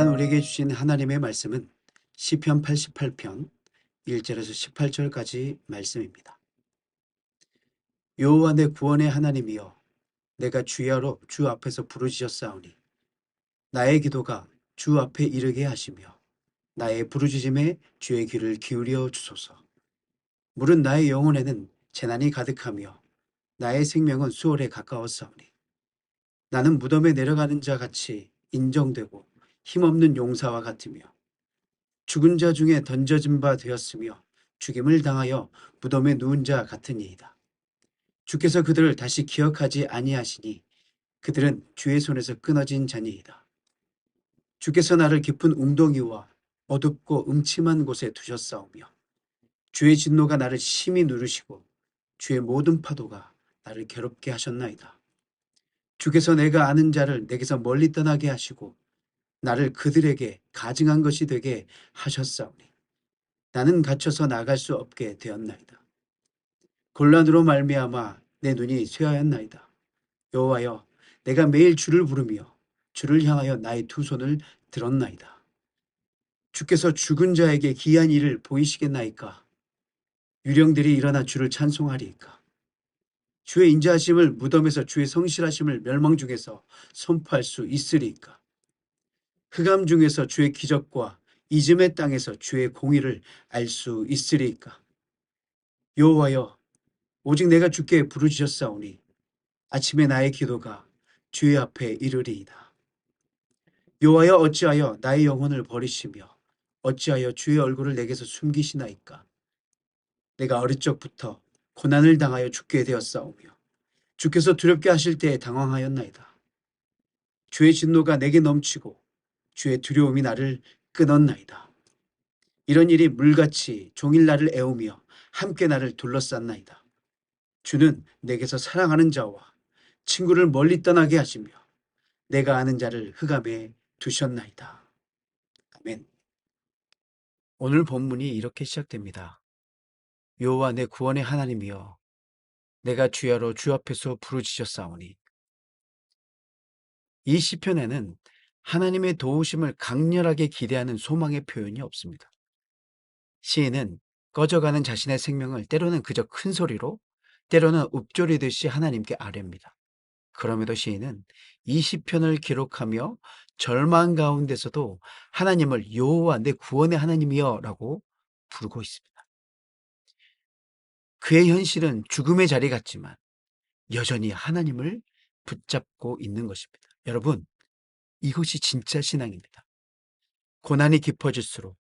시간 우리에게 주신 하나님의 말씀은 시편 88편 1절에서 18절까지 말씀입니다. 여호와 내 구원의 하나님이여, 내가 주야로 주 앞에서 부르짖었사오니 나의 기도가 주 앞에 이르게 하시며 나의 부르짖음에 주의 귀를 기울여 주소서. 물은 나의 영혼에는 재난이 가득하며 나의 생명은 수월에 가까웠사오니 나는 무덤에 내려가는 자 같이 인정되고 힘없는 용사와 같으며 죽은 자 중에 던져진 바 되었으며 죽임을 당하여 무덤에 누운 자 같으니이다. 주께서 그들을 다시 기억하지 아니하시니 그들은 주의 손에서 끊어진 자니이다. 주께서 나를 깊은 웅덩이와 어둡고 음침한 곳에 두셨사오며 주의 진노가 나를 심히 누르시고 주의 모든 파도가 나를 괴롭게 하셨나이다. 주께서 내가 아는 자를 내게서 멀리 떠나게 하시고 나를 그들에게 가증한 것이 되게 하셨사오니 나는 갇혀서 나갈 수 없게 되었나이다. 곤란으로 말미암아 내 눈이 쇠하였나이다. 여호와여, 내가 매일 주를 부르며 주를 향하여 나의 두 손을 들었나이다. 주께서 죽은 자에게 기이한 일을 보이시겠나이까? 유령들이 일어나 주를 찬송하리이까? 주의 인자하심을 무덤에서 주의 성실하심을 멸망 중에서 선포할 수 있으리이까? 흑암 중에서 주의 기적과 이즘의 땅에서 주의 공의를 알 수 있으리이까? 여호와여, 오직 내가 주께 부르짖었사오니 아침에 나의 기도가 주의 앞에 이르리이다. 여호와여, 어찌하여 나의 영혼을 버리시며 어찌하여 주의 얼굴을 내게서 숨기시나이까? 내가 어릴 적부터 고난을 당하여 죽게 되었사오며 주께서 두렵게 하실 때에 당황하였나이다. 주의 진노가 내게 넘치고 주의 두려움이 나를 끊었나이다. 이런 일이 물같이 종일 나를 애우며 함께 나를 둘러쌌나이다. 주는 내게서 사랑하는 자와 친구를 멀리 떠나게 하시며 내가 아는 자를 흑암에 두셨나이다. 아멘. 오늘 본문이 이렇게 시작됩니다. 여호와 내 구원의 하나님이여, 내가 주야로 주 앞에서 부르짖었사오니. 이 시편에는 하나님의 도우심을 강렬하게 기대하는 소망의 표현이 없습니다. 시인은 꺼져가는 자신의 생명을 때로는 그저 큰 소리로, 때로는 읊조리듯이 하나님께 아뢰입니다. 그럼에도 시인은 이 시편을 기록하며 절망 가운데서도 하나님을 여호와 내 구원의 하나님이여 라고 부르고 있습니다. 그의 현실은 죽음의 자리 같지만 여전히 하나님을 붙잡고 있는 것입니다. 여러분, 이것이 진짜 신앙입니다. 고난이 깊어질수록,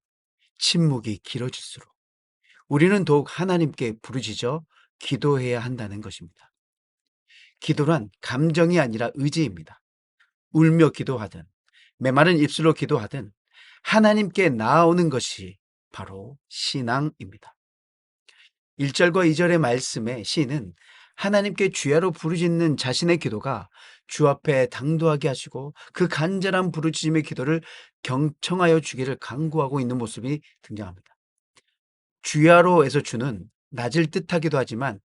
침묵이 길어질수록 우리는 더욱 하나님께 부르짖어 기도해야 한다는 것입니다. 기도란 감정이 아니라 의지입니다. 울며 기도하든 메마른 입술로 기도하든 하나님께 나아오는 것이 바로 신앙입니다. 1절과 2절의 말씀에 시인은 하나님께 주야로 부르짖는 자신의 기도가 주 앞에 당도하게 하시고 그 간절한 부르짖음의 기도를 경청하여 주기를 간구하고 있는 모습이 등장합니다. 주야로에서 주는 낮을 뜻하기도 하지만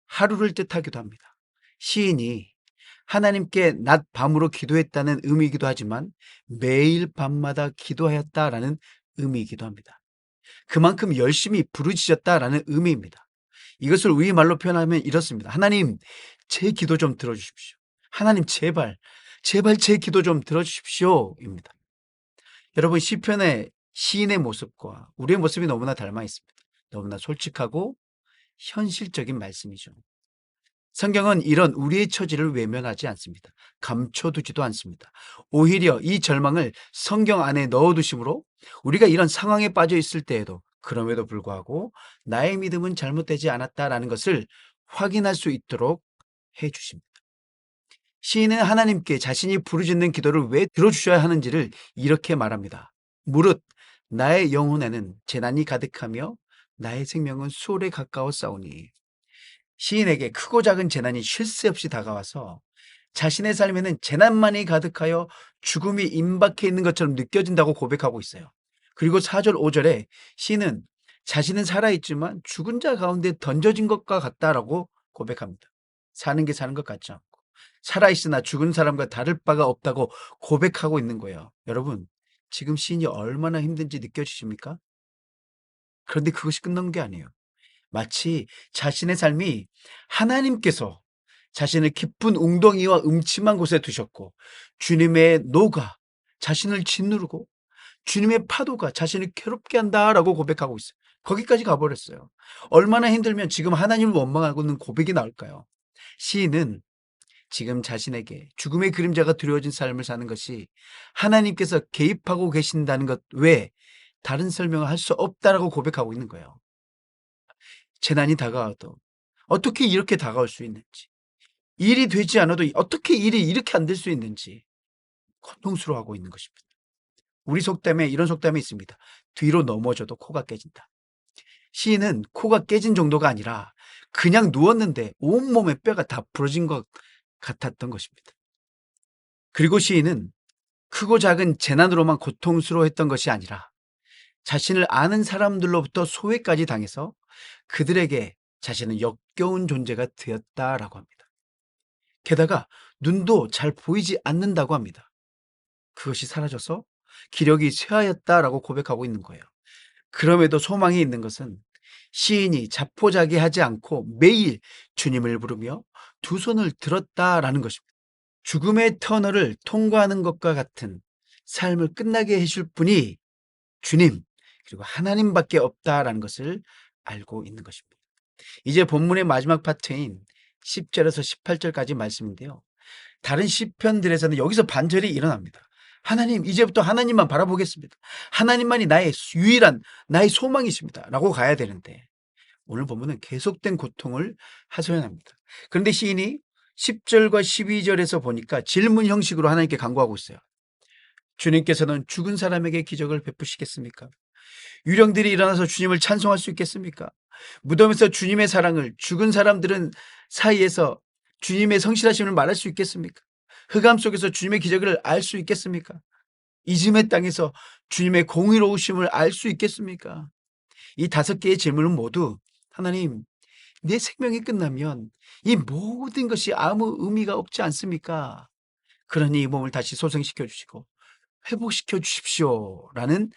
하루를 뜻하기도 합니다. 시인이 하나님께 낮 밤으로 기도했다는 의미이기도 하지만 매일 밤마다 기도하였다라는 의미이기도 합니다. 그만큼 열심히 부르짖었다라는 의미입니다. 이것을 우리말로 표현하면 이렇습니다. 하나님, 제 기도 좀 들어주십시오. 하나님, 제발 제 기도 좀 들어주십시오. 입니다. 여러분, 시편의 시인의 모습과 우리의 모습이 너무나 닮아 있습니다. 너무나 솔직하고 현실적인 말씀이죠. 성경은 이런 우리의 처지를 외면하지 않습니다. 감춰두지도 않습니다. 오히려 이 절망을 성경 안에 넣어두심으로 우리가 이런 상황에 빠져 있을 때에도 그럼에도 불구하고 나의 믿음은 잘못되지 않았다라는 것을 확인할 수 있도록 해주십니다. 시인은 하나님께 자신이 부르짖는 기도를 왜 들어주셔야 하는지를 이렇게 말합니다. 무릇 나의 영혼에는 재난이 가득하며 나의 생명은 수월에 가까워 싸우니. 시인에게 크고 작은 재난이 쉴 새 없이 다가와서 자신의 삶에는 재난만이 가득하여 죽음이 임박해 있는 것처럼 느껴진다고 고백하고 있어요. 그리고 4절, 5절에 시인은 자신은 살아있지만 죽은 자 가운데 던져진 것과 같다라고 고백합니다. 사는 게 사는 것 같지 않고 살아있으나 죽은 사람과 다를 바가 없다고 고백하고 있는 거예요. 여러분, 지금 시인이 얼마나 힘든지 느껴지십니까? 그런데 그것이 끝난 게 아니에요. 마치 자신의 삶이 하나님께서 자신을 깊은 웅덩이와 음침한 곳에 두셨고 주님의 노가 자신을 짓누르고 주님의 파도가 자신을 괴롭게 한다라고 고백하고 있어요. 거기까지 가버렸어요. 얼마나 힘들면 지금 하나님을 원망하고 있는 고백이 나올까요? 시인은 지금 자신에게 죽음의 그림자가 두려워진 삶을 사는 것이 하나님께서 개입하고 계신다는 것 외에 다른 설명을 할 수 없다라고 고백하고 있는 거예요. 재난이 다가와도 어떻게 이렇게 다가올 수 있는지, 일이 되지 않아도 어떻게 일이 이렇게 안 될 수 있는지 고통스러워하고 있는 것입니다. 우리 속담에 이런 속담이 있습니다. 뒤로 넘어져도 코가 깨진다. 시인은 코가 깨진 정도가 아니라 그냥 누웠는데 온몸의 뼈가 다 부러진 것 같았던 것입니다. 그리고 시인은 크고 작은 재난으로만 고통스러워했던 것이 아니라 자신을 아는 사람들로부터 소외까지 당해서 그들에게 자신은 역겨운 존재가 되었다라고 합니다. 게다가 눈도 잘 보이지 않는다고 합니다. 그것이 사라져서 기력이 쇠하였다라고 고백하고 있는 거예요. 그럼에도 소망이 있는 것은 시인이 자포자기하지 않고 매일 주님을 부르며 두 손을 들었다라는 것입니다. 죽음의 터널을 통과하는 것과 같은 삶을 끝나게 해줄 분이 주님 그리고 하나님밖에 없다라는 것을 알고 있는 것입니다. 이제 본문의 마지막 파트인 10절에서 18절까지 말씀인데요. 다른 시편들에서는 여기서 반절이 일어납니다. 하나님, 이제부터 하나님만 바라보겠습니다. 하나님만이 나의 유일한 나의 소망이십니다. 라고 가야 되는데 오늘 본문은 계속된 고통을 하소연합니다. 그런데 시인이 10절과 12절에서 보니까 질문 형식으로 하나님께 간구하고 있어요. 주님께서는 죽은 사람에게 기적을 베푸시겠습니까? 유령들이 일어나서 주님을 찬송할 수 있겠습니까? 무덤에서 주님의 사랑을 죽은 사람들은 사이에서 주님의 성실하심을 말할 수 있겠습니까? 흑암 속에서 주님의 기적을 알 수 있겠습니까? 이즘의 땅에서 주님의 공의로우심을 알 수 있겠습니까? 이 5개의 질문은 모두 하나님, 내 생명이 끝나면 이 모든 것이 아무 의미가 없지 않습니까? 그러니 이 몸을 다시 소생시켜 주시고 회복시켜 주십시오라는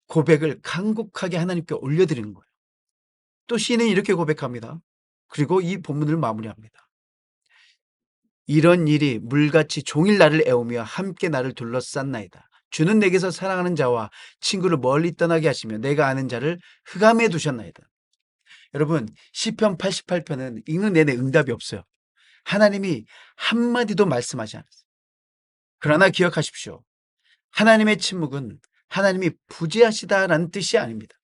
고백을 간곡하게 하나님께 올려드리는 거예요. 또 시인은 이렇게 고백합니다. 그리고 이 본문을 마무리합니다. 이런 일이 물같이 종일 나를 애우며 함께 나를 둘러쌌나이다. 주는 내게서 사랑하는 자와 친구를 멀리 떠나게 하시며 내가 아는 자를 흑암에 두셨나이다. 여러분 시편 88편은 읽는 내내 응답이 없어요. 하나님이 한마디도 말씀하지 않았어요. 그러나 기억하십시오. 하나님의 침묵은 하나님이 부재하시다라는 뜻이 아닙니다.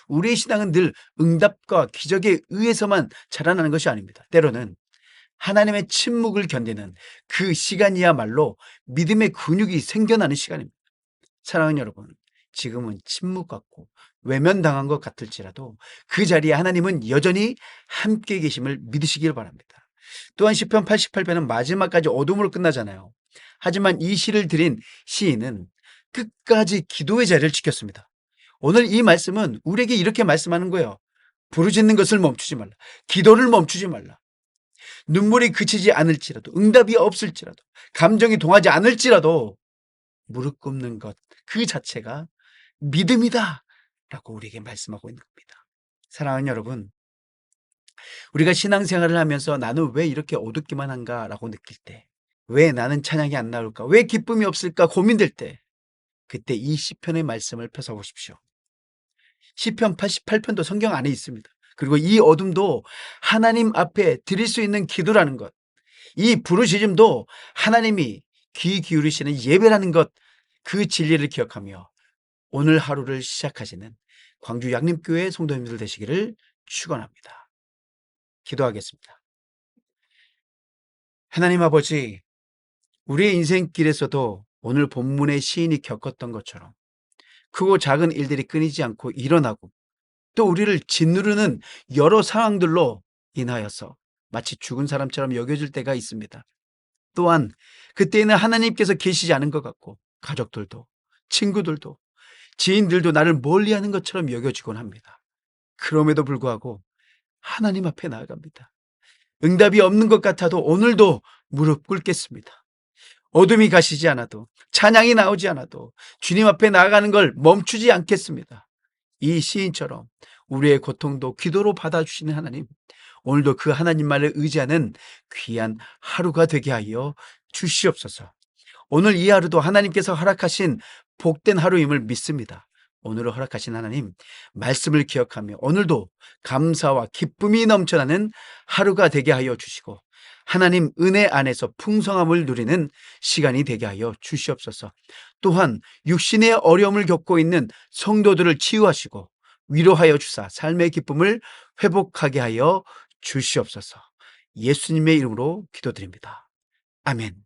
우리의 신앙은 늘 응답과 기적에 의해서만 자라나는 것이 아닙니다. 때로는 하나님의 침묵을 견디는 그 시간이야말로 믿음의 근육이 생겨나는 시간입니다. 사랑하는 여러분, 지금은 침묵 같고 외면당한 것 같을지라도 그 자리에 하나님은 여전히 함께 계심을 믿으시길 바랍니다. 또한 시편 88편은 마지막까지 어둠으로 끝나잖아요. 하지만 이 시를 드린 시인은 끝까지 기도의 자리를 지켰습니다. 오늘 이 말씀은 우리에게 이렇게 말씀하는 거예요. 부르짖는 것을 멈추지 말라. 기도를 멈추지 말라. 눈물이 그치지 않을지라도, 응답이 없을지라도, 감정이 동하지 않을지라도 무릎 꿇는 것 그 자체가 믿음이다 라고 우리에게 말씀하고 있는 겁니다. 사랑하는 여러분, 우리가 신앙생활을 하면서 나는 왜 이렇게 어둡기만 한가 라고 느낄 때, 왜 나는 찬양이 안 나올까, 왜 기쁨이 없을까 고민될 때, 그때 이 시편의 말씀을 펴서보십시오. 시편 88편도 성경 안에 있습니다. 그리고 이 어둠도 하나님 앞에 드릴 수 있는 기도라는 것, 이 부르짖음도 하나님이 귀 기울이시는 예배라는 것, 그 진리를 기억하며 오늘 하루를 시작하시는 광주 양림교회 성도님들 되시기를 축원합니다. 기도하겠습니다. 하나님 아버지, 우리의 인생길에서도 오늘 본문의 시인이 겪었던 것처럼 크고 작은 일들이 끊이지 않고 일어나고 또 우리를 짓누르는 여러 상황들로 인하여서 마치 죽은 사람처럼 여겨질 때가 있습니다. 또한 그때에는 하나님께서 계시지 않은 것 같고 가족들도 친구들도 지인들도 나를 멀리하는 것처럼 여겨지곤 합니다. 그럼에도 불구하고 하나님 앞에 나아갑니다. 응답이 없는 것 같아도 오늘도 무릎 꿇겠습니다. 어둠이 가시지 않아도, 찬양이 나오지 않아도 주님 앞에 나아가는 걸 멈추지 않겠습니다. 이 시인처럼 우리의 고통도 기도로 받아주시는 하나님, 오늘도 그 하나님만을 의지하는 귀한 하루가 되게 하여 주시옵소서. 오늘 이 하루도 하나님께서 허락하신 복된 하루임을 믿습니다. 오늘 허락하신 하나님 말씀을 기억하며 오늘도 감사와 기쁨이 넘쳐나는 하루가 되게 하여 주시고, 하나님 은혜 안에서 풍성함을 누리는 시간이 되게 하여 주시옵소서. 또한 육신의 어려움을 겪고 있는 성도들을 치유하시고 위로하여 주사 삶의 기쁨을 회복하게 하여 주시옵소서. 예수님의 이름으로 기도드립니다. 아멘.